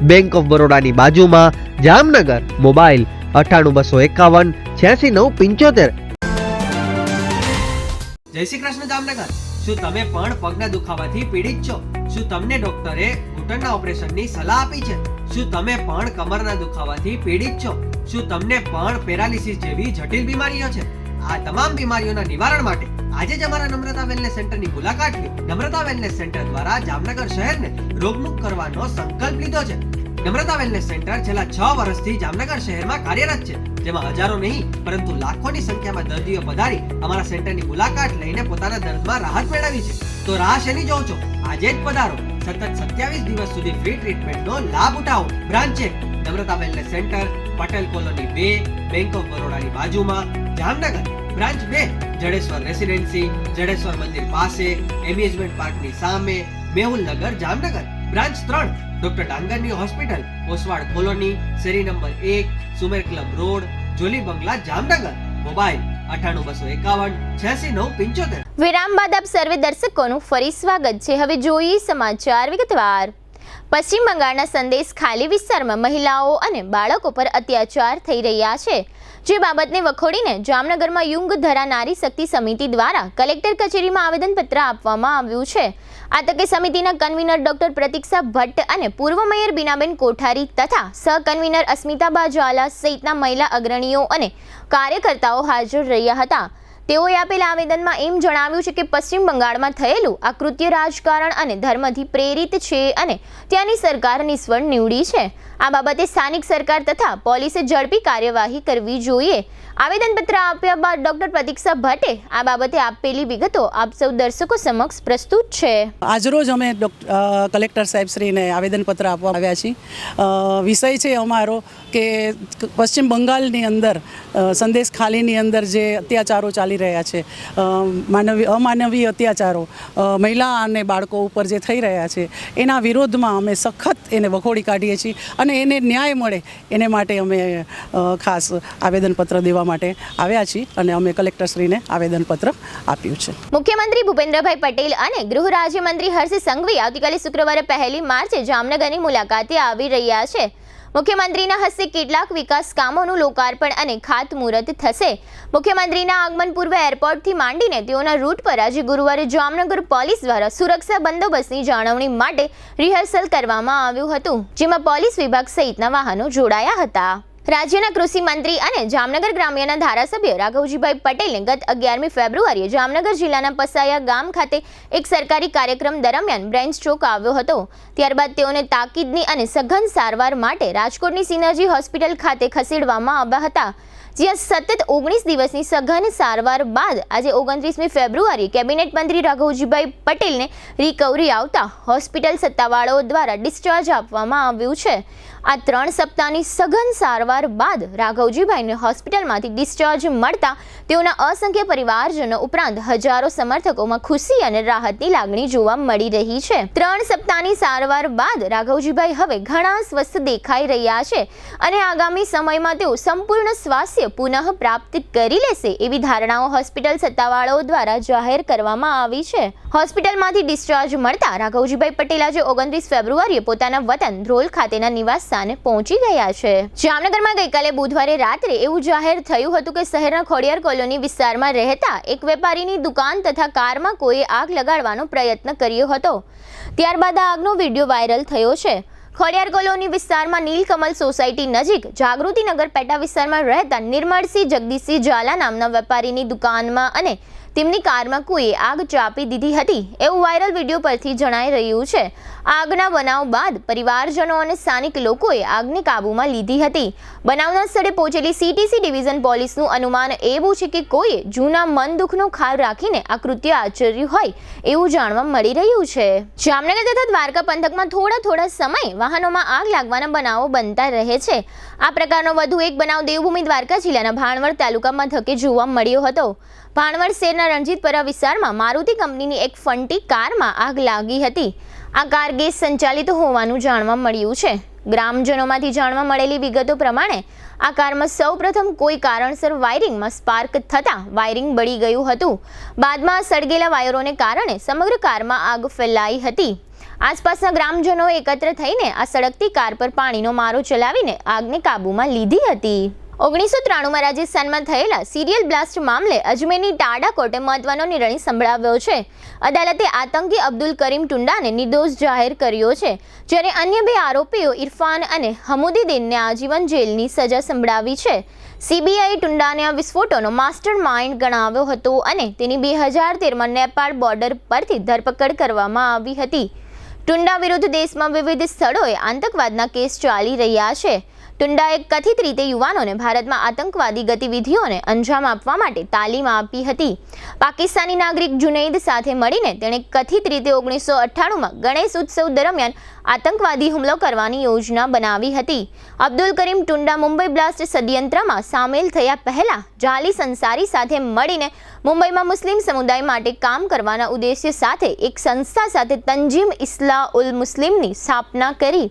બેંક ઓફ બરોડાની બાજુમાં, જામનગર. મોબાઈલ 98 251 86 975. જય શ્રી કૃષ્ણ જામનગર. શું તમે પણ પગના દુખાવાથી પીડિત છો? શું તમને ડોક્ટરે ઘૂંટણના ઓપરેશનની સલાહ આપી છે? શું તમે પણ કમરના દુખાવાથી પીડિત છો? શું તમને પણ પેરાલિસિસ જેવી જટિલ બીમારીઓ છે? આ તમામ બીમારીઓના નિવારણ માટે આજે જ અમારા નમ્રતા વેલનેસ સેન્ટરની મુલાકાત લો. નમ્રતા વેલનેસ સેન્ટર દ્વારા જામનગર શહેરને રોગમુક્ત કરવાનો સંકલ્પ લીધો છે. નમ્રતા વેલનેસ સેન્ટર છેલ્લા 6 વર્ષથી જામનગર શહેરમાં કાર્યરત છે, જેમાં હજારો નહીં પરંતુ લાખોની સંખ્યામાં દર્દીઓ પધારી અમારા સેન્ટરની મુલાકાત લઈને પોતાના દર્દમાં રાહત મેળવી છે. તો રાહ શેની જોવો છો? આજે જ પધારો. સતત 27 દિવસ સુધી ફ્રી ટ્રીટમેન્ટનો લાભ ઉઠાવો. Branch 1 Namrata wellness centre, Patel colony 2, bank of બરોડાની બાજુમાં, જામનગર. બ્રાન્ચ 2 જડેશ્વર રેસિડેન્સી, જડેશ્વર મંદિર પાસે, એમ્યુઝમેન્ટ પાર્કની સામે, મેહુલનગર, જામનગર. બ્રાન્ચ 3 ડોક્ટર ડાંગરની હોસ્પિટલ, ઓસવાડ કોલોની, શેરી number 1, Sumer club road, Jolly Bangla, Jamnagar. Mobile 98 251 86 975. વિરામ બાદ આપ સર્વે દર્શકોનું ફરી સ્વાગત છે. હવે જોઈએ સમાચાર વિગતવાર. પશ્ચિમ બંગાળના સંદેશ ખાલી વિસ્તારમાં મહિલાઓ અને બાળકો પર અત્યાચાર થઈ રહ્યા છે, જે બાબતને વખોડીને જામનગરમાં યુંગ ધરા નારી શક્તિ સમિતિ દ્વારા કલેક્ટર કચેરીમાં આવેદનપત્ર આપવામાં આવ્યું છે. આ તકે સમિતિના કન્વીનર ડોક્ટર પ્રતીક્ષા ભટ્ટ અને પૂર્વ મેયર બીનાબેન કોઠારી તથા સહ કન્વીનર અસ્મિતાબા ઝાલા સહિતના મહિલા અગ્રણીઓ અને કાર્યકર્તાઓ હાજર રહ્યા હતા. તેઓએ આપેલા આવેદનમાં એમ જણાવ્યું છે કે પશ્ચિમ બંગાળમાં થયેલું આ કૃત્ય રાજકારણ અને ધર્મથી પ્રેરિત છે અને ત્યાંની સરકાર નિષ્ફળ નીવડી છે. આ બાબતે સ્થાનિક સરકાર તથા પોલીસે ઝડપી કાર્યવાહી કરવી જોઈએ. આવેદનપત્ર આપ્યા બાદ ડોક્ટર પ્રતીક્ષા ભટ્ટે આ બાબતે આપેલી વિગતો આપ સૌ દર્શકો સમક્ષ પ્રસ્તુત છે. આજરોજ અમે કલેક્ટર સાહેબશ્રીને આવેદનપત્ર આપવા આવ્યા છીએ. વિષય છે અમારો કે પશ્ચિમ બંગાળની અંદર સંદેશ ખાલીની અંદર જે અત્યાચારો ચાલી થઈ રહ્યા છે. અમાનવીય અત્યાચારો મહિલા અને બાળકો ઉપર જે થઈ રહ્યા છે એના વિરોધમાં અમે સખત એને વખોડી કાઢીએ છીએ અને એને ન્યાય મળે એને માટે અમે ખાસ આવેદનપત્ર દેવા માટે આવ્યા છીએ અને અમે કલેક્ટરશ્રીને આવેદનપત્ર આપ્યું છે. મુખ્યમંત્રી ભૂપેન્દ્રભાઈ પટેલ અને ગૃહ રાજ્યમંત્રી હર્ષ સંઘવી આવતીકાલે શુક્રવારે 1 માર્ચે જામનગરની મુલાકાતે આવી રહ્યા છે. મુખ્યમંત્રીના હસ્તે કેટલાક વિકાસ કામોનું લોકાર્પણ અને ખાતમુહૂર્ત થશે. મુખ્યમંત્રીના આગમન પૂર્વે એરપોર્ટથી માંડીને તેઓના રૂટ પર આજે ગુરુવારે જામનગર પોલીસ દ્વારા સુરક્ષા બંદોબસ્તની જાળવણી માટે રિહર્સલ કરવામાં આવ્યું હતું, જેમાં પોલીસ વિભાગ સહિતના વાહનો જોડાયા હતા. રાજ્યના કૃષિ મંત્રી અને જામનગર ગ્રામ્યના ધારાસભ્ય રાઘવજીભાઈ પટેલને ગત 11મી ફેબ્રુઆરીએ જામનગર જિલ્લાના પસાયા ગામ ખાતે એક સરકારી કાર્યક્રમ દરમિયાન બ્રેઇન સ્ટ્રોક આવ્યો હતો. ત્યારબાદ તેઓને તાકીદની અને સઘન સારવાર માટે રાજકોટની સિનર્જી હોસ્પિટલ ખાતે ખસેડવામાં આવ્યા હતા, જ્યાં સતત 19 દિવસની સઘન સારવાર બાદ આજે 29મી ફેબ્રુઆરીએ કેબિનેટ મંત્રી રાઘવજીભાઈ પટેલને રિકવરી આવતા હોસ્પિટલ સત્તાવાળાઓ દ્વારા ડિસ્ચાર્જ આપવામાં આવ્યું છે. આ 3 સપ્તાહની સઘન સારવાર બાદ રાઘવજીભાઈને હોસ્પિટલમાંથી ડિસ્ચાર્જ મળતા તેઓના અસંખ્ય પરિવારજનો ઉપરાંત હજારો સમર્થકોમાં ખુશી અને રાહતની લાગણી જોવા મળી રહી છે. 3 સપ્તાહની સારવાર બાદ રાઘવજીભાઈ હવે ઘણા સ્વસ્થ દેખાઈ રહ્યા છે અને આગામી સમયમાં તેઓ સંપૂર્ણ સ્વાસ્થ્ય પુનઃ પ્રાપ્ત કરી લેશે એવી ધારણાઓ હોસ્પિટલ સત્તાવાળાઓ દ્વારા જાહેર કરવામાં આવી છે. હોસ્પિટલમાંથી ડિસ્ચાર્જ મળતા રાઘવજીભાઈ પટેલ આજે 29 ફેબ્રુઆરીએ પોતાના વતન ધ્રોલ ખાતેના નિવાસ સ્થાને પહોંચી ગયા છે. જામનગરમાં ગઈકાલે બુધવારે રાત્રે એવું જાહેર થયું હતું કે શહેરના ખોડિયાર કોલોની વિસ્તારમાં રહેતા એક વેપારીની દુકાન તથા કારમાં કોઈએ આગ લગાડવાનો પ્રયત્ન કર્યો હતો. ત્યારબાદ આ આગનો વિડીયો વાયરલ થયો છે. ખોડિયાર કોલોની વિસ્તારમાં નીલકમલ સોસાયટી નજીક જાગૃતિનગર પેટા વિસ્તારમાં રહેતા નિર્મળસિંહ જગદીશસિંહ ઝાલા નામના વેપારીની દુકાનમાં અને તેમની કારમાં કોઈએ આગ ચાપી દીધી હતી એવું વાયરલ વિડીયો પરથી જણાઈ રહ્યું છે. આગના બનાવ બાદ પરિવારજનો અને સ્થાનિક લોકોએ આગને કાબૂમાં લીધી હતી. બનાવના સ્થળે પહોંચેલી સીટીસી ડિવિઝન પોલીસનું અનુમાન એવું છે કે કોઈએ જૂના મન દુઃખનો ખાર રાખીને આ કૃત્ય આચર્યું હોય એવું જાણવા મળી રહ્યું છે. જામનગર તથા દ્વારકા પંથકમાં થોડા સમય વાહનોમાં આગ લાગવાના બનાવો બનતા રહે છે. આ પ્રકારનો વધુ એક બનાવ દેવભૂમિ દ્વારકા જિલ્લાના ભાણવડ તાલુકામાં થકે જોવા મળ્યો હતો. ભાણવડ શહેરના રણજીતપરા વિસ્તારમાં મારુતિ કંપનીની એક ફંટી કારમાં આગ લાગી હતી. આ કાર ગેસ સંચાલિત હોવાનું જાણવા મળ્યું છે. ગ્રામજનોમાંથી જાણવા મળેલી વિગતો પ્રમાણે આ કારમાં સૌપ્રથમ કોઈ કારણસર વાયરિંગમાં સ્પાર્ક થતાં વાયરિંગ બળી ગયું હતું. બાદમાં સળગેલા વાયરોને કારણે સમગ્ર કારમાં આગ ફેલાઈ હતી. આસપાસના ગ્રામજનો એકત્ર થઈને આ સળગતી કાર પર પાણીનો મારો ચલાવીને આગને કાબૂમાં લીધી હતી. 1993માં રાજસ્થાનમાં થયેલા સિરિયલ બ્લાસ્ટ મામલે અજમેરની ટાડા કોર્ટે મહત્વનો નિર્ણય સંભળાવ્યો છે. અદાલતે આતંકી અબ્દુલ કરીમ ટુંડાને નિર્દોષ જાહેર કર્યો છે, જ્યારે અન્ય 2 આરોપીઓ ઇરફાન અને હમુદીદીનને આજીવન જેલની સજા સંભળાવી છે. સીબીઆઈ ટુંડાને આ વિસ્ફોટોનો માસ્ટર માઇન્ડ ગણાવ્યો હતો અને તેની 2013માં નેપાળ બોર્ડર પરથી ધરપકડ કરવામાં આવી હતી. ટુંડા વિરુદ્ધ દેશમાં વિવિધ સ્થળોએ આતંકવાદના કેસ ચાલી રહ્યા છે. ટુંડાએ કથિત રીતે યુવાનોને ભારતમાં આતંકવાદી ગતિવિધિઓને અંજામ આપવા માટે તાલીમ આપી હતી. પાકિસ્તાની નાગરિક જુનૈદ સાથે મળીને તેણે કથિત રીતે 1998માં ગણેશ ઉત્સવ દરમિયાન આતંકવાદી હુમલો કરવાની યોજના બનાવી હતી. અબ્દુલ કરીમ ટુંડા મુંબઈ બ્લાસ્ટ ષડયંત્રમાં સામેલ થયા પહેલા જાલી સંસારી સાથે મળીને મુંબઈમાં મુસ્લિમ સમુદાય માટે કામ કરવાના ઉદ્દેશ્ય સાથે એક સંસ્થા સાથે તંજીમ ઇસ્લાહ ઉલ મુસ્લિમની સ્થાપના કરી.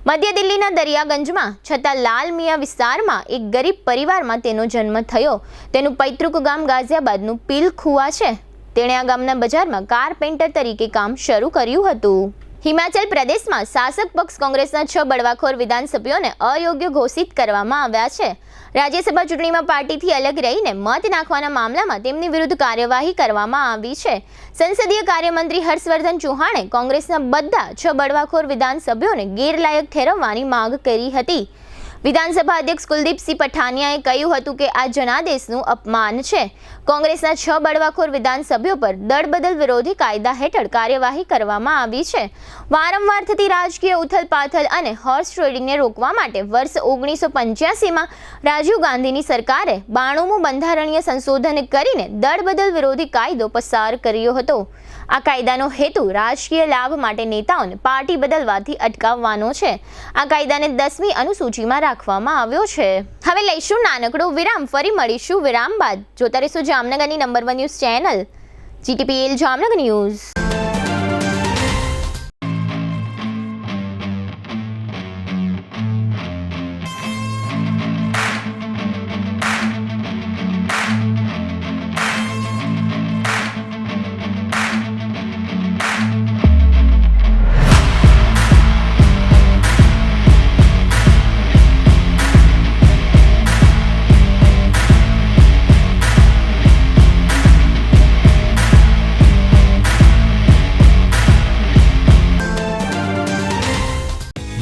મધ્ય દિલ્હીના દરિયાગંજમાં છતાં લાલ મિયા વિસ્તારમાં એક ગરીબ પરિવારમાં તેનો જન્મ થયો. તેનું પૈતૃક ગામ ગાઝિયાબાદનું પીલખુઆ છે. તેણે આ ગામના બજારમાં કારપેન્ટર તરીકે કામ શરૂ કર્યું હતું. હિમાચલ પ્રદેશમાં શાસક પક્ષ કોંગ્રેસના 6 બળવાખોર વિધાનસભ્યોને અયોગ્ય ઘોષિત કરવામાં આવ્યા છે. રાજ્યસભા ચૂંટણીમાં પાર્ટીથી અલગ રહીને મત નાખવાના મામલામાં તેમની વિરુદ્ધ કાર્યવાહી કરવામાં આવી છે. સંસદીય કાર્યમંત્રી હર્ષવર્ધન ચૌહાણે કોંગ્રેસના બધા 6 બળવાખોર વિધાનસભ્યોને ગેરલાયક ઠેરવવાની માંગ કરી હતી. વિધાનસભા અધ્યક્ષ કુલદીપસિંહ પઠાનિયાએ કહ્યું હતું કે આ જનાદેશનું અપમાન છે. કોંગ્રેસના 6 બળવાખોર વિધાનસભ્યો પર દળબદલ વિરોધી કાયદા હેઠળ કાર્યવાહી કરવામાં આવી છે. વારંવાર થતી રાજકીય ઉથલપાથલ અને હોર્સ ટ્રેડિંગને રોકવા માટે વર્ષ 1985માં રાજીવ ગાંધીની સરકારે 92મું બંધારણીય સંશોધન કરીને દળબદલ વિરોધી કાયદો પસાર કર્યો હતો. આ કાયદાનો હેતુ રાજકીય લાભ માટે નેતાઓને પાર્ટી બદલવાથી અટકાવવાનો છે. આ કાયદાને 10મી અનુસૂચિમાં રાખવામાં આવ્યો છે. હવે લઈશું નાનકડો વિરામ, ફરી મળીશું વિરામ બાદ. જોતા રહીશું જામનગરની number 1 news channel GTPL Jamnagar news.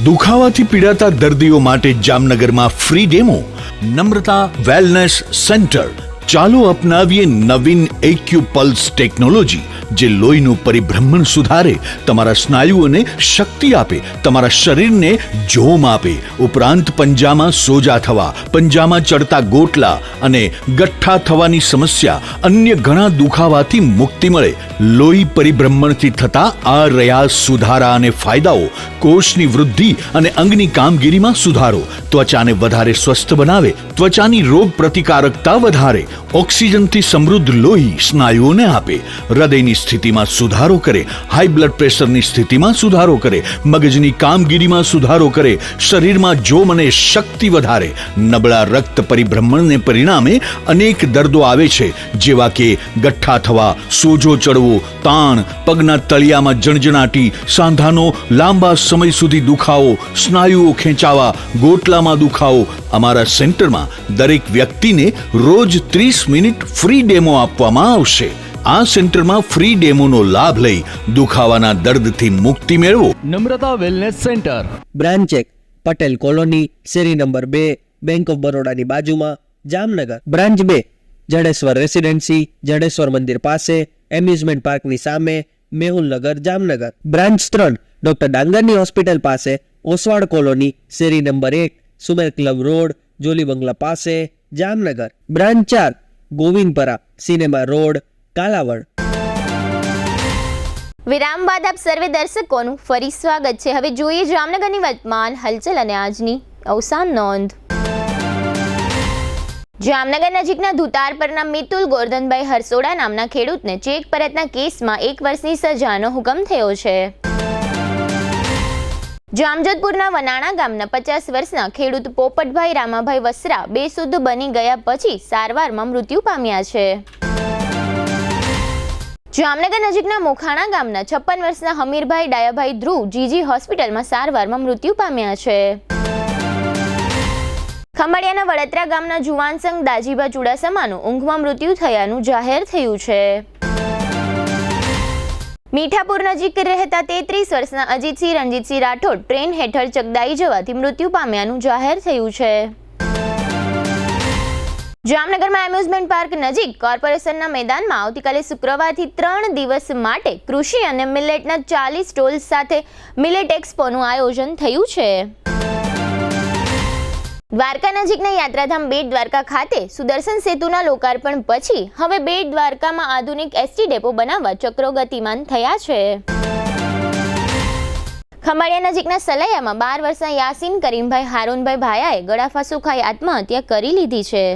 દુખાવાથી પીડાતા દર્દીઓ માટે જામનગરમાં free demo. Namrata wellness centre. ચાલો અપનાવીએ નવીન એક્યુપલ્સ ટેકનોલોજી, જે લોહીનું પરિભ્રમણ સુધારે, તમારા સ્નાયુઓને શક્તિ આપે, તમારા શરીરને જોમ આપે. ઉપરાંત પંજામાં સોજા થવા, પંજામાં ચડતા ગોટલા અને ગઠ્ઠા થવાની સમસ્યા, અન્ય ઘણા દુખાવાથી મુક્તિ મળે. લોહી પરિભ્રમણથી થતા આ રહ્યા સુધારા અને ફાયદાઓ. કોષની વૃદ્ધિ અને અંગની કામગીરીમાં સુધારો, ત્વચાને વધારે સ્વસ્થ બનાવે, ત્વચાની રોગ પ્રતિકારકતા વધારે, ઓક્સિજનથી સમૃદ્ધ લોહી સ્નાયુઓને આપે, હૃદયની સ્થિતિમાં સુધારો કરે, હાઈ બ્લડ પ્રેશરની સ્થિતિમાં સુધારો કરે, મગજની કામગીરીમાં સુધારો કરે, શરીરમાં જોમ અને શક્તિ વધારે. નબળા રક્ત પરિભ્રમણને પરિણામે અનેક દર્દો આવે છે, જેવા કે ગઠ્ઠા થવા, સોજો ચડવો, તાણ, પગના તળિયામાં જણજણાટી, સાંધાનો લાંબા સમય સુધી દુખાવો, સ્નાયુઓ ખેંચાવા, ગોટલામાં દુખાવો. અમારા સેન્ટરમાં દરેક વ્યક્તિને રોજ 30 મિનિટ ફ્રી ડેમો આપવામાં આવશે. આ સેન્ટરમાં ફ્રી ડેમોનો લાભ લઈ દુખાવાના દર્દથી મુક્તિ મેળવો. Namrata wellness centre, branch 1 Patel colony, શેરી નંબર 2, બેંક ઓફ બરોડાની બાજુમાં, જામનગર. બ્રાન્ચ 2 જડેશ્વર રેસિડેન્સી, જડેશ્વર મંદિર પાસે, એમ્યુઝમેન્ટ પાર્કની સામે, મેહુલનગર, જામનગર. બ્રાન્ચ 3 ડોક્ટર ડાંગરની હોસ્પિટલ પાસે, ઓસવાડ કોલોની, શેરી number 1, Sumer club road, Jolly Bangla પાસે, Jamnagar. Branch 4 Govindpara, cinema road, Kalavad. વિરામ બાદ આપ સર્વે દર્શકોનું ફરી સ્વાગત છે. હવે જોઈએ જામનગરની વર્તમાન હલચલ અને આજની અવસાન નોંધ. જામનગર નજીકના ધુતાર પરના મિતુલ ગોરધનભાઈ હરસોડા નામના ખેડૂતને ચેક પરતના કેસમાં 1 વર્ષની સજાનો હુકમ થયો છે. જામજોધપુરના વનાણા ગામના 50 વર્ષના ખેડૂત પોપટભાઈ રામાભાઈ વસરા બેસુદ્ધ બની ગયા પછી સારવારમાં મૃત્યુ પામ્યા છે. જામનગર નજીકના મોખાણા ગામના 56 વર્ષના હમીરભાઈ ડાયાભાઈ ધ્રુવ જીજી હોસ્પિટલમાં સારવારમાં મૃત્યુ પામ્યા છે. ખંભાળિયાના વડોદરા ગામના જુવાનસંગ દાજીબા ચુડાસમાનું ઊંઘમાં મૃત્યુ થયાનું જાહેર થયું છે. મીઠાપુર નજીક રહેતા 33 વર્ષના અજીતસિંહ રણજીતસિંહ રાઠોડ ટ્રેન હેઠળ ચગદાઈ જવાથી મૃત્યુ પામ્યાનું જાહેર થયું છે. જામનગરમાં એમ્યુઝમેન્ટ પાર્ક નજીક કોર્પોરેશનના મેદાનમાં આવતીકાલે શુક્રવારથી 3 દિવસ માટે કૃષિ અને મિલેટના 40 સ્ટોલ સાથે મિલેટ એક્સપોનું આયોજન થયું છે. દ્વારકા નજીકના યાત્રાધામ બેટ દ્વારકા ખાતે સુદર્શન સેતુના લોકાર્પણ પછી હવે બેટ દ્વારકામાં આધુનિક એસટી ડેપો બનાવવા ચક્રો ગતિમાન થયા છે. ખંભાળિયા નજીકના સલૈયામાં 12 વર્ષના યાસીન કરીમભાઈ હારૂનભાઈ ભાયાએ ગળાફાંસો ખાઈ આત્મહત્યા કરી લીધી છે.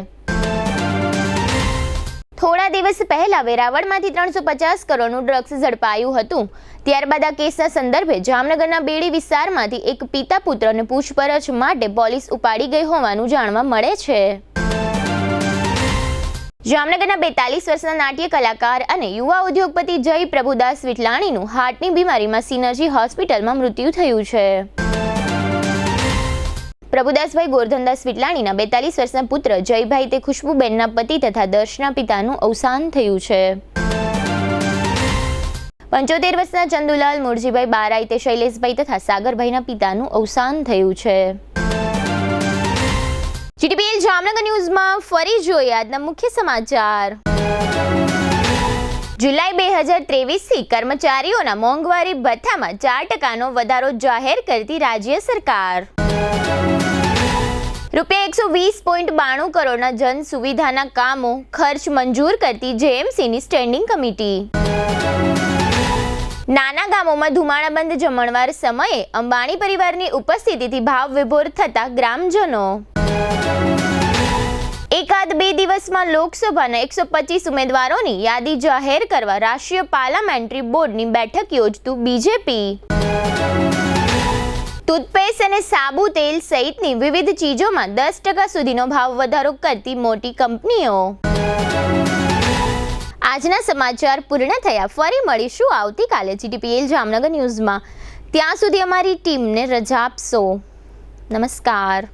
થોડા દિવસ પહેલા વેરાવળમાંથી 350 કરોડનું ડ્રગ્સ ઝડપાયું હતું. ત્યારબાદ આ કેસના સંદર્ભે જામનગરના બેડી વિસ્તારમાંથી એક પિતા પુત્રને પૂછપરછ માટે પોલીસ ઉપાડી ગઈ હોવાનું જાણવા મળે છે. જામનગરના 42 વર્ષના નાટ્ય કલાકાર અને યુવા ઉદ્યોગપતિ જય પ્રભુદાસ વિટલાણીનું હાર્ટની બીમારીમાં સિનર્જી હોસ્પિટલમાં મૃત્યુ થયું છે. પ્રભુદાસભાઈ ગોરધનદાસ વિટલાણીના 42 વર્ષના પુત્ર જયભાઈ તે ખુશ્બુબેનના પતિ તથા દર્શના પિતાનું અવસાન થયું છે. 75 વર્ષના ચંદુલાલ મુરજીભાઈ બારાઈ તે શૈલેષભાઈ તથા સાગરભાઈના પિતાનું અવસાન થયું છે. GTPL જામનગર ન્યૂઝમાં ફરી જોઈએ આજના મુખ્ય સમાચાર. જુલાઈ 2023 થી કર્મચારીઓના મોંઘવારી ભથ્થામાં 4% વધારો જાહેર કરતી રાજ્ય સરકાર. ₹120.92 કરોડના જન સુવિધાના કામો ખર્ચ મંજૂર કરતી JMCની સ્ટેન્ડિંગ કમિટી. નાના ગામોમાં ધુમાડાબંધ જમણવાર સમયે અંબાણી પરિવારની ઉપસ્થિતિથી ભાવ વિભોર થતા ગ્રામજનો. એકાદ બે દિવસમાં લોકસભાના 125 ઉમેદવારોની યાદી જાહેર કરવા રાષ્ટ્રીય પાર્લામેન્ટરી બોર્ડની બેઠક યોજતું બીજેપી. ટૂથપેસ્ટ અને સાબુ તેલ સહિતની વિવિધ ચીજોમાં 10% સુધીનો ભાવ વધારો કરતી મોટી કંપનીઓ. આજના સમાચાર પૂર્ણ થયા. ફરી મળીશું આવતીકાલે GTPL જામનગર ન્યૂઝમાં. ત્યાં સુધી અમારી ટીમને રજા આપશો. નમસ્કાર.